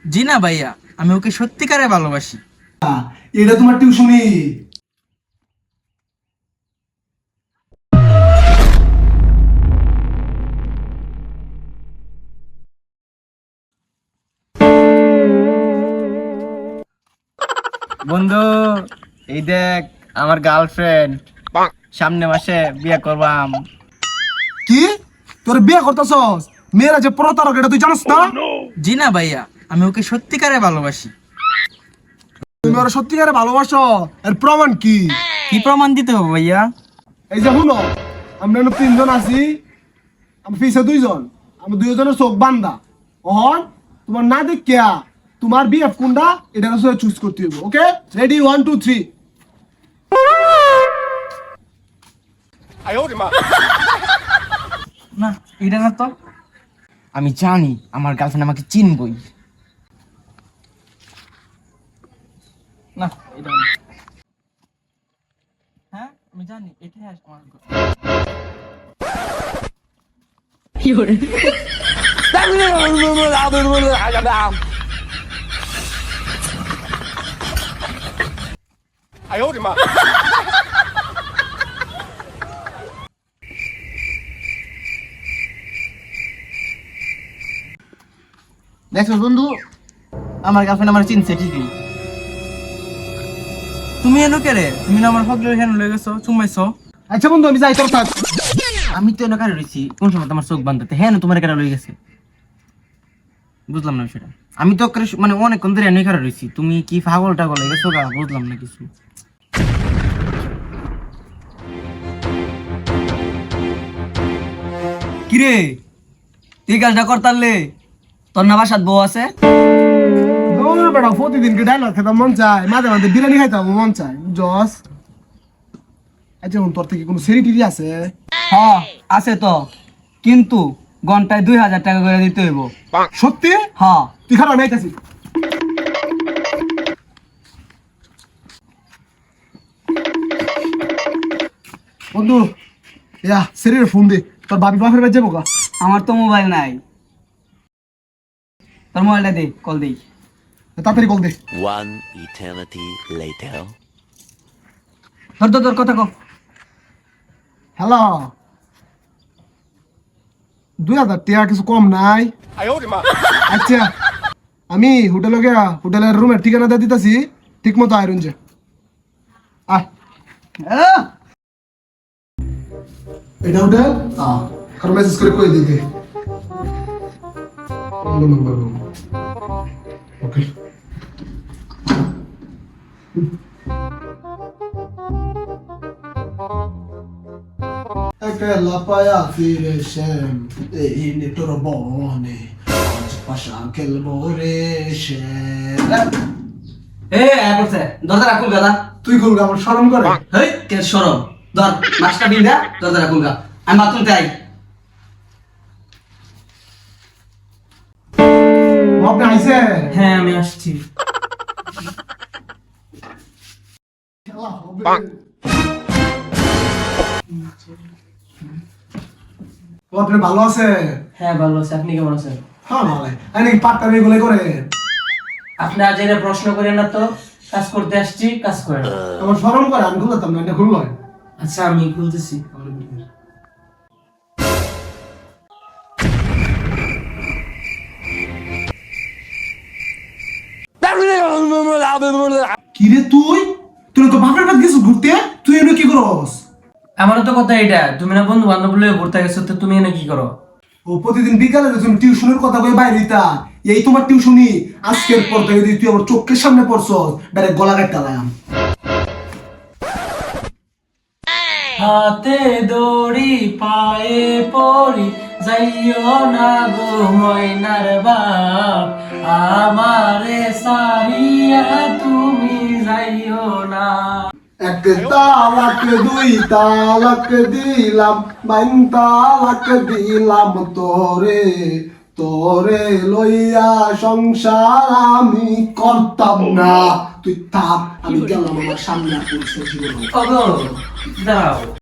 জি না ভাইয়া, আমি ওকে সত্যিকারে ভালোবাসি। এটা তোমার টিউশনি? বন্ধু, এই দেখ আমার গার্লফ্রেন্ড, সামনে মাসে বিয়ে করবাম। কি তোর বিয়ে করতেছস? মেয়েরা যে প্রতারক এটা তুই জানিস না? জি না ভাইয়া, আমি ওকে সত্যিকারে ভালোবাসি। তুমি ওরা সত্যিকারে ভালোবাসো, এর প্রমাণ কি? কি প্রমাণ দিতে হবে ভাইয়া? এই যে শুনো, আমরা এখানে তিনজন আছি, আমার পিছে দুইজন, আমরা দুইজনের চোখ বান্ধা। অহন তোমার না দেখিয়া তোমার বিএফ কোনটা এটা চুজ করতে হবে। ওকে, রেডি, 1 2 3। না, এটা না তো। আমি জানি আমার গার্লফ্রেন্ড আমাকে চিনবই। না, এটা না। হ্যাঁ, আমি জানি এটাই আমার দেখছো বন্ধু, আমার গার্লফ্রেন্ড আমার চিনছে ঠিকই। তুমি এনো কে রে? তুমি না আমার ফগলে এখানে লয়ে গেছো, চুমাইছো। আচ্ছা বন্ধু, আমি যাই, তোর থাক। আমি তো এনে কারে রয়েছি, কোন সময় তোমার চোখ বাঁধতে? হ্যাঁ, তোমার কারা লই গেছে? বুঝলাম না সেটা। আমি তো মানে অনেকক্ষণ ধরে এনে কারা রয়েছি, তুমি কি পাগল টাগল হয়ে গেছো গা? বুঝলাম না কিছু। কিরে, তুই কাজটা করতারলে? তোর না বাসাত বউ আছে? দৌড় বেড়া, প্রতিদিন কি ডায়লগ খেতাম মন চায়, মাঝে মাঝে বিরিয়ানি খাইতাম মন চায়, জস। আচ্ছা তোর থেকে কোনো সেরিটিরি আছে? হ্যাঁ আছে তো, কিন্তু ঘন্টায় 2000 টাকা করে দিতে হইব। সত্যি? হ্যাঁ। তুই খারাপ নাইতাছি। বন্ধু, ইয়া সেরির ফোন দে, তোর বাপি বাপের বাড়ি যাবো গা। আমার তো মোবাইল নাই, তোর মোবাইলটা দে, কল দেই। তাড়াতাড়ি কল দে। One eternity later. তোর কথা কো। হ্যালো, 2000 টাকা কিছু কম নাই? আচ্ছা, আমি হোটেলে গিয়া হোটেলের রুমের ঠিকানা দিয়ে দিতেছি, ঠিক মতো আয়রন যে আয়। এটা হোটেল, আর মেসেজ করে কই দিতে। ওকে। Aquela paia fireshem, e in turbone, pasha aquel boreshem. এ করছে, দরজা রাখুন গাদা। তুই খুলগা, আমার শরম করে। হেই, কে সরম? ধর মাছটা বিল দা, দরজা রাখুন গা। আমি বাথরুম যাই। আপনি আইছে? হ্যাঁ, আমি আসছি। আপনি ভালো আছে? হ্যাঁ ভালো আছে, আপনি কেমন আছেন? হ্যাঁ ভালো। নাকি পার্টনার এগুলো করে? আপনি আজ এনে প্রশ্ন করেন না তো, কাজ করতে আসছি, কাজ করেন। আমার শরম করে, আমি খুলতাম না, এটা খুললো। আচ্ছা, আমি খুলতেছি। কিরে তুই? তুই তো বাপের বাদ গেছিস ঘুরতে, তুই এনে কি করস? আমারও তো কথা এটা, তুমি না বন্ধু বান্ধব লয়ে ঘুরতে গেছো, তো তুমি এনে কি করো? ও প্রতিদিন বিকালে তুমি টিউশনের কথা কই বাইরে হইতা, এই তোমার টিউশনি। আজকের পর থেকে যদি তুই আমার চোখের সামনে পড়ছস, ডাইরেক্ট গলা কাটতালাম। হাতে দড়ি পায়ে পড়ি, যাইও না গো ময়নার বাপ, আমারে সারিয়া তুমি যাইও না। এক তালাক দুই তালাক দিলাম, বাইন তালাক দিলাম তোরে, তোরে লইয়া সংসার আমি করতাম না। তুই থাক, আমি গেলাম, আমার সামনে আর পরিস্থিতি জীবন। দাঁড়াও।